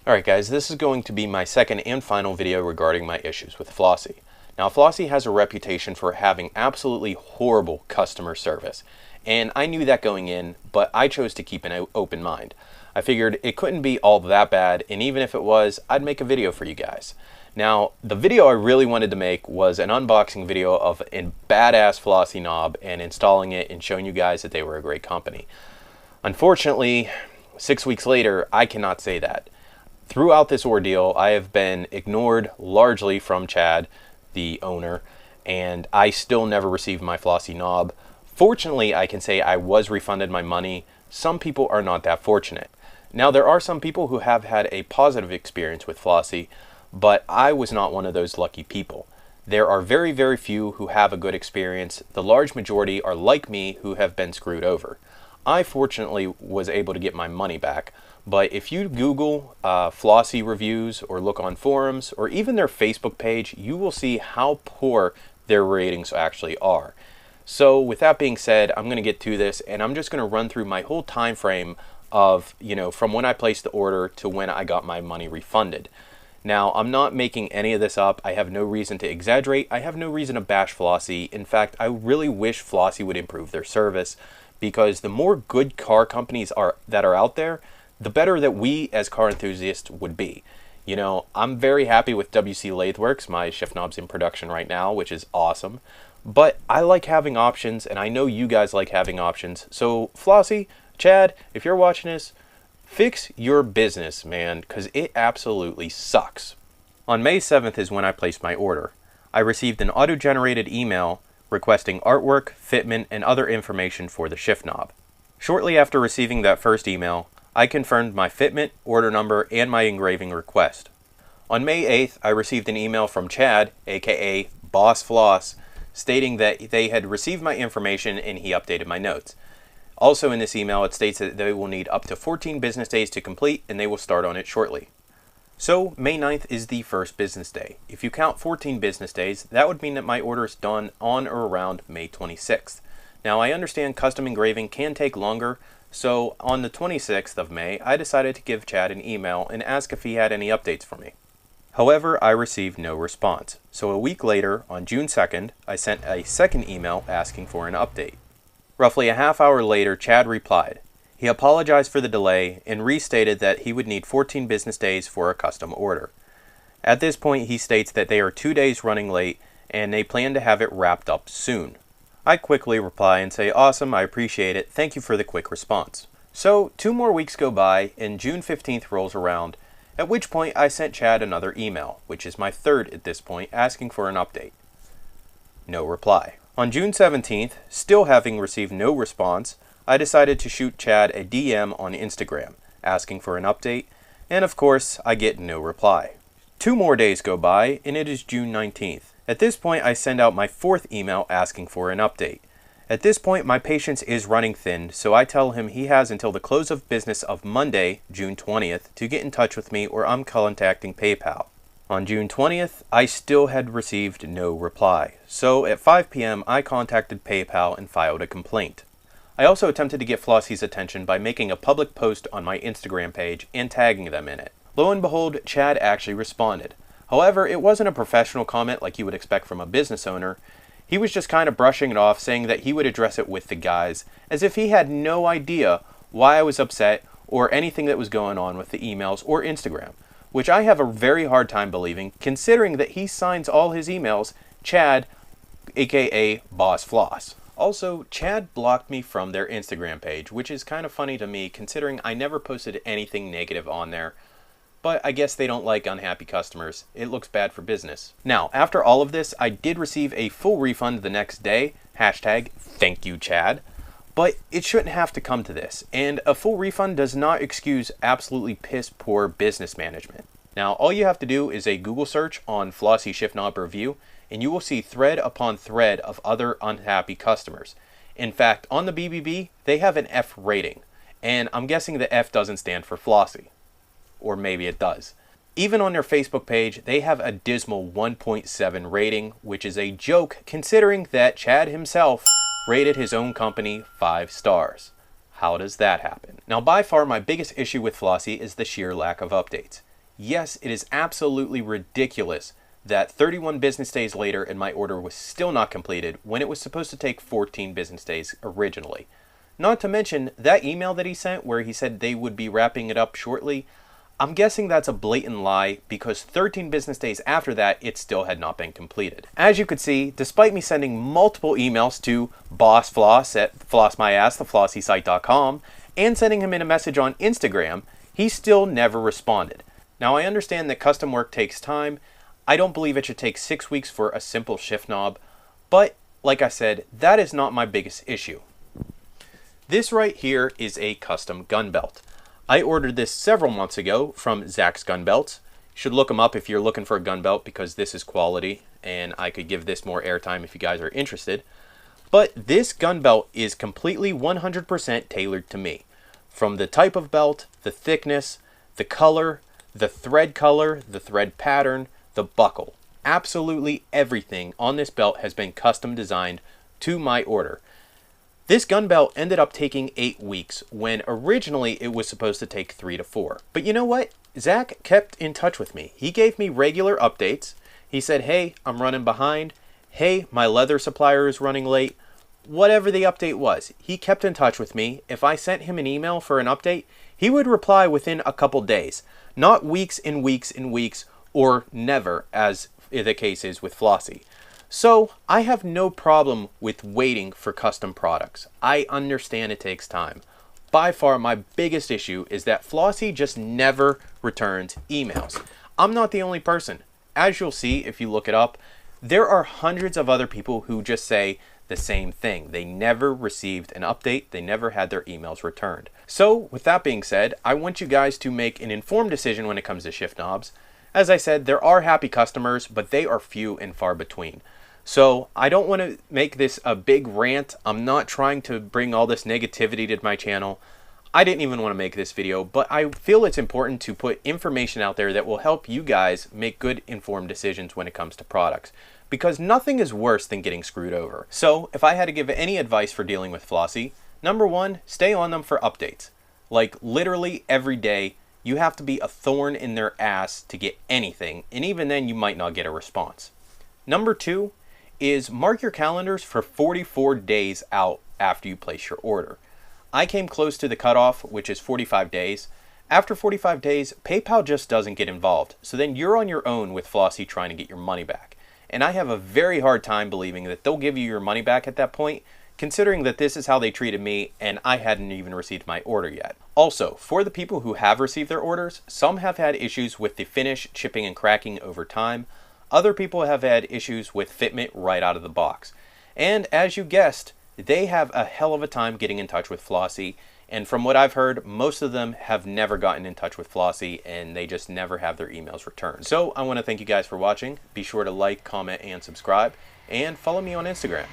Alright guys, this is going to be my second and final video regarding my issues with Flossy. Now Flossy has a reputation for having absolutely horrible customer service, and I knew that going in, but I chose to keep an open mind. I figured it couldn't be all that bad, and even if it was, I'd make a video for you guys. Now, the video I really wanted to make was an unboxing video of a badass Flossy knob and installing it and showing you guys that they were a great company. Unfortunately, 6 weeks later, I cannot say that. Throughout this ordeal, I have been ignored largely from Chad, the owner, and I still never received my Flossy knob. Fortunately, I can say I was refunded my money. Some people are not that fortunate. Now, there are some people who have had a positive experience with Flossy, but I was not one of those lucky people. There are very, very few who have a good experience. The large majority are like me who have been screwed over. I fortunately was able to get my money back. But if you Google Flossy reviews or look on forums or even their Facebook page, you will see how poor their ratings actually are. So with that being said, I'm going to get to this and I'm just going to run through my whole time frame of, from when I placed the order to when I got my money refunded. Now, I'm not making any of this up. I have no reason to exaggerate. I have no reason to bash Flossy. In fact, I really wish Flossy would improve their service, because the more good car companies that are out there, the better that we as car enthusiasts would be. I'm very happy with WC Lathwerks. My shift knob's in production right now, which is awesome. But I like having options, and I know you guys like having options. So Flossy, Chad, if you're watching this, fix your business, man, because it absolutely sucks. On May 7th is when I placed my order. I received an auto-generated email requesting artwork, fitment, and other information for the shift knob. Shortly after receiving that first email, I confirmed my fitment, order number, and my engraving request. On May 8th, I received an email from Chad, aka Boss Floss, stating that they had received my information and he updated my notes. Also in this email, it states that they will need up to 14 business days to complete and they will start on it shortly. So May 9th is the first business day. If you count 14 business days, that would mean that my order is done on or around May 26th. Now I understand custom engraving can take longer, so on the 26th of May, I decided to give Chad an email and ask if he had any updates for me. However, I received no response. So a week later, on June 2nd, I sent a second email asking for an update. Roughly a half hour later, Chad replied. He apologized for the delay and restated that he would need 14 business days for a custom order. At this point, he states that they are 2 days running late and they plan to have it wrapped up soon. I quickly reply and say, awesome, I appreciate it, thank you for the quick response. So 2 more weeks go by and June 15th rolls around, at which point I sent Chad another email, which is my third at this point, asking for an update. No reply. On June 17th, still having received no response, I decided to shoot Chad a DM on Instagram, asking for an update, and of course, I get no reply. 2 more days go by, and it is June 19th. At this point, I send out my 4th email asking for an update. At this point, my patience is running thin, so I tell him he has until the close of business of Monday, June 20th, to get in touch with me or I'm contacting PayPal. On June 20th, I still had received no reply, so at 5 p.m. I contacted PayPal and filed a complaint. I also attempted to get Flossy's attention by making a public post on my Instagram page and tagging them in it. Lo and behold, Chad actually responded. However, it wasn't a professional comment like you would expect from a business owner. He was just kind of brushing it off, saying that he would address it with the guys, as if he had no idea why I was upset or anything that was going on with the emails or Instagram, which I have a very hard time believing, considering that he signs all his emails, Chad, aka Boss Floss. Also, Chad blocked me from their Instagram page, which is kind of funny to me considering I never posted anything negative on there. But I guess they don't like unhappy customers. It looks bad for business. Now, after all of this, I did receive a full refund the next day. Hashtag thank you, Chad. But it shouldn't have to come to this. And a full refund does not excuse absolutely piss poor business management. Now, all you have to do is a Google search on Flossy shift knob review, and you will see thread upon thread of other unhappy customers. In fact, on the BBB, they have an F rating. And I'm guessing the F doesn't stand for Flossy. Or maybe it does. Even on their Facebook page, they have a dismal 1.7 rating, which is a joke considering that Chad himself rated his own company 5 stars. How does that happen? Now, by far my biggest issue with Flossy is the sheer lack of updates. Yes, it is absolutely ridiculous that 31 business days later and my order was still not completed when it was supposed to take 14 business days originally. Not to mention that email that he sent where he said they would be wrapping it up shortly. I'm guessing that's a blatant lie because 13 business days after that, it still had not been completed. As you could see, despite me sending multiple emails to Boss Floss at flossmyass.theflossysite.com and sending him in a message on Instagram, he still never responded. Now, I understand that custom work takes time. I don't believe it should take 6 weeks for a simple shift knob, but like I said, that is not my biggest issue. This right here is a custom gun belt. I ordered this several months ago from Zach's Gun Belts. You should look them up if you're looking for a gun belt because this is quality and I could give this more airtime if you guys are interested. But this gun belt is completely 100% tailored to me. From the type of belt, the thickness, the color, the thread pattern, the buckle. Absolutely everything on this belt has been custom designed to my order. This gun belt ended up taking 8 weeks when originally it was supposed to take 3 to 4. But you know what? Zach kept in touch with me. He gave me regular updates. He said, hey, I'm running behind. Hey, my leather supplier is running late. Whatever the update was, he kept in touch with me. If I sent him an email for an update, he would reply within a couple days. Not weeks and weeks and weeks or never, as the case is with Flossy. So I have no problem with waiting for custom products. I understand it takes time. By far my biggest issue is that Flossy just never returns emails. I'm not the only person. As you'll see if you look it up, there are hundreds of other people who just say the same thing. They never received an update. They never had their emails returned. So with that being said, I want you guys to make an informed decision when it comes to shift knobs. As I said, there are happy customers, but they are few and far between. So I don't want to make this a big rant. I'm not trying to bring all this negativity to my channel. I didn't even want to make this video, but I feel it's important to put information out there that will help you guys make good informed decisions when it comes to products. Because nothing is worse than getting screwed over. So if I had to give any advice for dealing with Flossy, number one, stay on them for updates. Like literally every day, you have to be a thorn in their ass to get anything, and even then you might not get a response. Number two is mark your calendars for 44 days out after you place your order. I came close to the cutoff, which is 45 days. After 45 days, PayPal just doesn't get involved, so then you're on your own with Flossy trying to get your money back. And I have a very hard time believing that they'll give you your money back at that point, considering that this is how they treated me and I hadn't even received my order yet. Also, for the people who have received their orders, some have had issues with the finish, chipping, and cracking over time. Other people have had issues with fitment right out of the box. And as you guessed, they have a hell of a time getting in touch with Flossy. And from what I've heard, most of them have never gotten in touch with Flossy and they just never have their emails returned. So I want to thank you guys for watching. Be sure to like, comment, and subscribe. And follow me on Instagram.